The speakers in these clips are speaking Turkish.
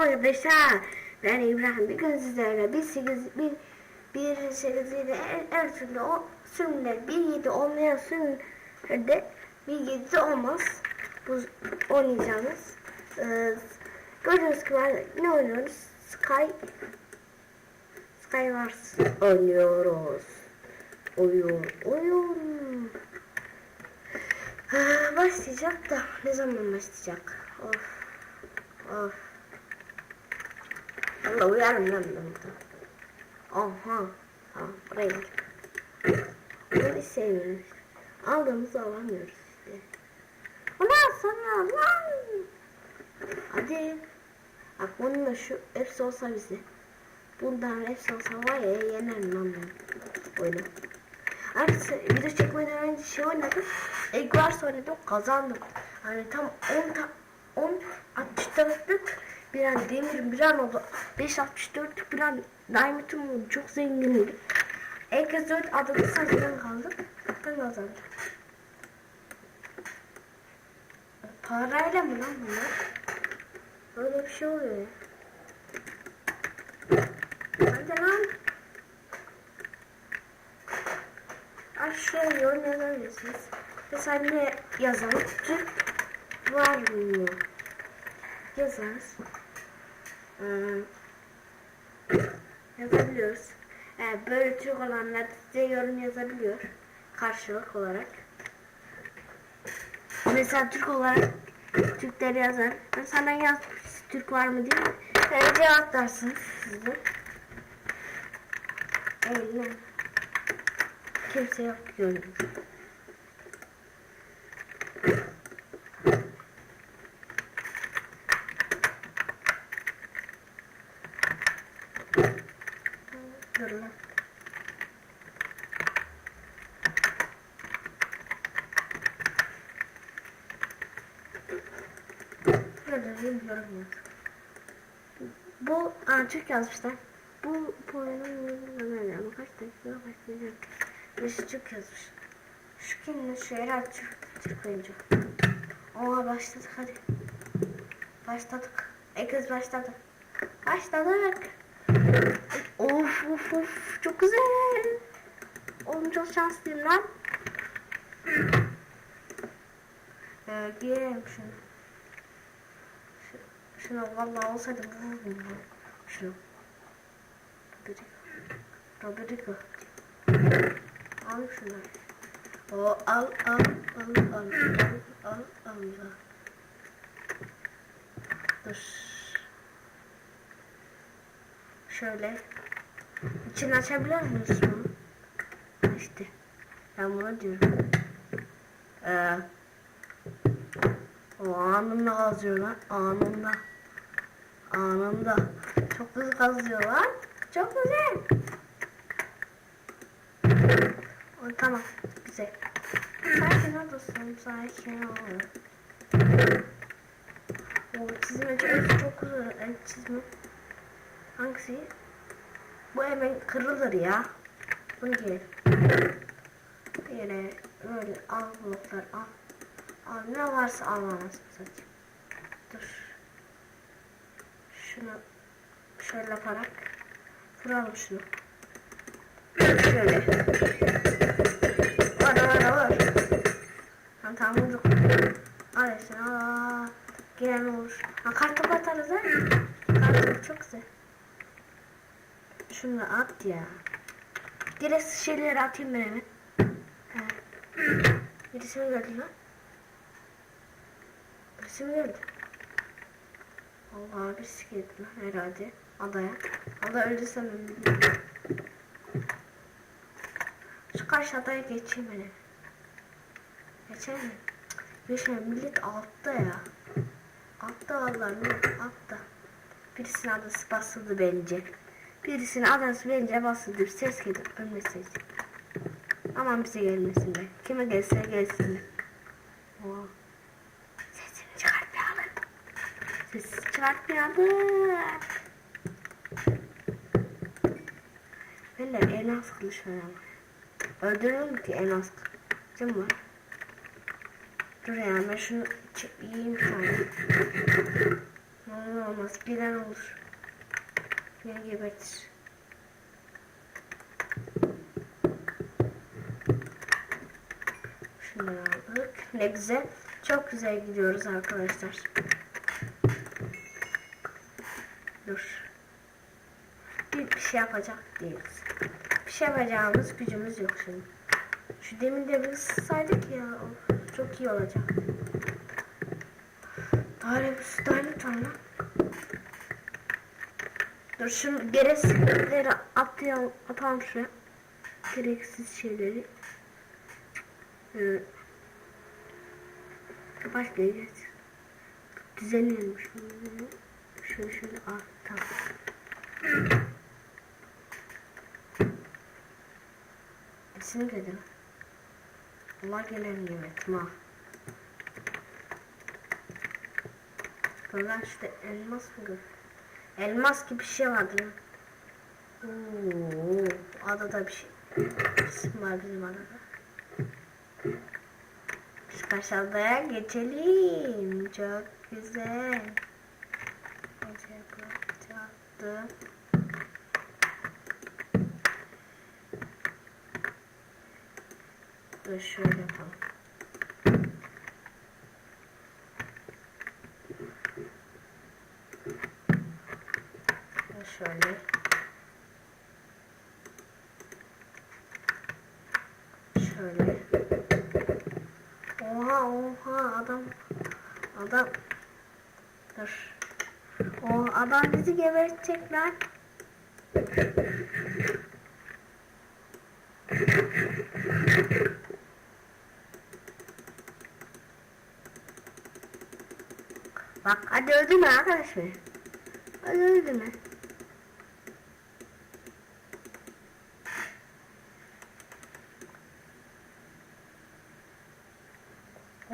Arkadaşlar ben İbrahim, bir gün sizlerle bir 8 her türlü o sürümler 1.7 olmayan sürümlerde 1.7 olmaz bu oynayacağımız. Gördüğünüz gibi ne oynuyoruz? Skywars oynuyoruz. Oyun başlayacak da ne zaman başlayacak? Of Allah, uyarım lan ben burada. Aha. Buraya gel. Bunu hiç sevmiyorum. Aldığımızı alamıyoruz işte. Ulan sana lan. Hadi. Bak bunun da şu hepsi olsa bize. Bundan hepsi olsa var ya, yenerim lan ben oyunu. Arkadaşlar video çekmeden önce şey oynadım. Eggwars oynadım, kazandım. Hani tam 10 64'lük bir an demirim bir an oldu. 5.64'lük bir an diamond'ım oldu. Çok zengindim. Herkes 4 adada sadece kaldım. Ben kazandım. Parayla mı lan bunlar? Böyle bir şey oluyor ya. Hadi lan. Aşağıya yorum yazabilirsiniz. Mesela ne yazalım? Türk var mı? Yazarız. Yazabiliyoruz. Böyle Türk olanlar size yorum yazabiliyor. Karşılık olarak. Mesela Türk olarak Türkleri yazar. Mesela ben yaz Türk var mı diye. Cevap dersiniz size. Öyle. Kimse yok diyorum. Dur lan. Bu Türk yazmışlar. Bu oyunun kaç dakika başlayacak. Birisi Türk yazmış. Şu kimle şu herhalde Türk oyuncu. Oha, başladık hadi. Başladık. Kız başladık. Başladık. Of çok güzel. Oğlum çok şanslıyım lan. Giyelim şunu. Şunu vallahi olsaydı vururdum bunu. Şunu. Rodrigo. Al şunu. Al. Dur. Şöyle. İçini açabiliyor muyuz bunu? İşte. Ben bunu diyorum. O anında kazıyor lan. Anında. Çok hızlı kazıyor lan. Çok güzel. Tamam. Güzel. Sakin ol dostum. Sakin ol. O çizme çok güzel. El çizme. Hangisi? Bu hemen kırılır ya. Bunu giy. Yine böyle al bloklar al. Al ne varsa almamız sadece. Dur. Şunu şöyle yaparak vuralım şunu. Şöyle. Var. Tamam vurduk. Al işte. Giren olur. Kartopu atarız ha. Kartopu çok güzel. Şunu at ya. Direkt şeyleri atayım ben hemen. Birisi mi geldi lan? Birisi mi geldi? Allah, birisi geldi lan herhalde. Adaya. Ada öldürsem ben. Şu karşı adaya geçeyim ben. Geçer mi? Geçmem, millet altta ya. Altta vallahi, altta. Birisinin adası basıldı bence. Birisinin adası bence basıldı. Ses geldi, ölmeseydi. Aman bize gelmesin be. Kime gelse gelsin be. Sesini çıkartmayalım. Sesini çıkartmayalım. Ben de en az kılıç var ama. Öldürüyorum ki en az kılıcım var. Dur ya, ben şunu yiyeyim şu an. Olmaz. Bilen olur. Beni gebertir. Şunları aldık. Ne güzel. Çok güzel gidiyoruz arkadaşlar. Dur. Bir şey yapacak değiliz. Bir şey yapacağımız gücümüz yok şimdi. Şu demin de bir saydık ya. Of, çok iyi olacak. Daha lütfen lan. Dur şunu gereksizleri atalım şuraya. Gereksiz şeyleri. Başka geç. Düzenleyelim şunu. Şöyle tamam. Kesinlikle değil mi? Allah gelen nimetim ha. Buradan işte elmas mı gör? Elmas gibi bir şey vardı ya. Oo, adada bir şey. İsim var bizim adada. Biz aşağıya geçelim. Çok güzel. Gece yapacaktım. Dur şöyle yapalım. Şöyle. Şöyle. Oha adam. Dur. O adam bizi gebertecek lan. Bak hadi öldürme arkadaşlar. Hadi öldürme.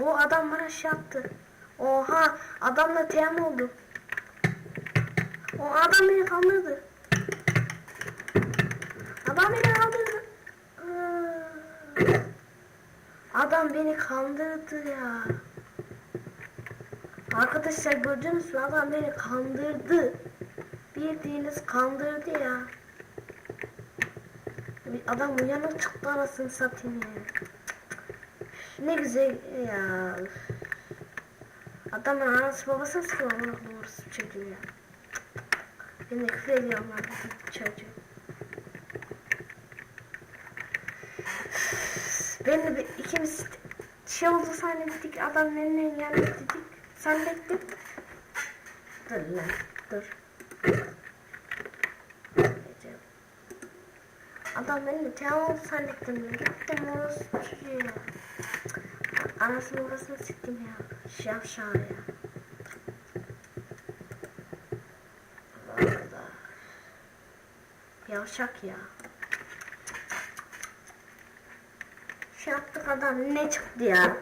O adam bana şey yaptı. Oha adamla tem oldu. O adam beni kandırdı. Adam beni kandırdı ya. Arkadaşlar gördünüz mü? Adam beni kandırdı. Bildiğiniz kandırdı ya. Adam uyanık çıktı anasını satayım ya. Ne güzel ya. Adamın anası babası sıkıyor ama doğrusu çocuğu ya. Ben de küfür ediyorum artık çocuğu. Ben de ikimiz şey oldu zannettik, adamın eline geldi dedik, zannettim. Dur lan, dur. Adam beni tamam zannettim, gittim orası çocuğu. Anasını babasını siktim ya, şavşağı ya. Allah. Yavşak ya. Şey yaptık adam ne çıktı ya?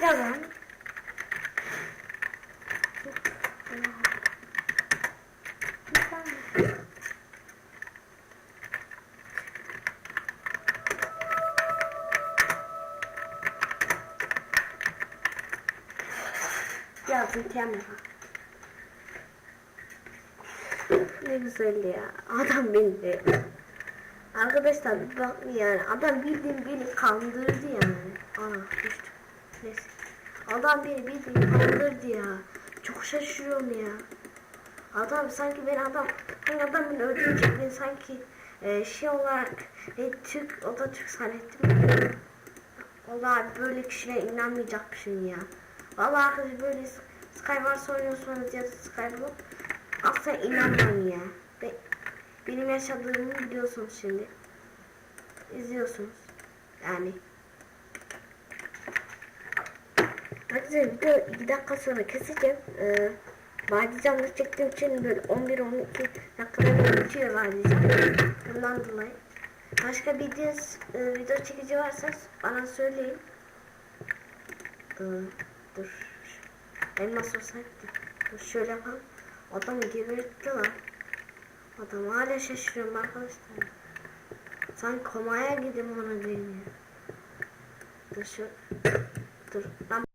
Yalan. Yazın temiz. Ne güzel ya. Adam beni. Arkadaşlar bak yani adam bildiğin beni kandırdı yani. Ana düştü. Neyse. Adam beni bildiğin kandırdı ya. Çok şaşırıyorum ya. Adam sanki ben adam beni öldürecek beni sanki şey olarak Türk o da Türk zannettim. Vallahi böyle kişilere inanmayacakmışım ya. Vallahi arkadaşlar böyle Skywars oynuyorsanız ya da Skyblock asla inanmayın ya. Benim yaşadığımı biliyorsunuz şimdi. İzliyorsunuz. Yani. Arkadaşlar video 2 dakika sonra keseceğim. Vadicamda çektiğim için böyle 11-12 dakikada bitiyor vadicam. Bundan dolayı. Başka bir video çekici varsa bana söyleyin. Dur. Elmas olsaydı. Dur şöyle yapalım. Adamı gebertti lan. Adam hala şaşırıyorum arkadaşlar. Sen komaya gidin bana diyeyim ya. Dur. Lan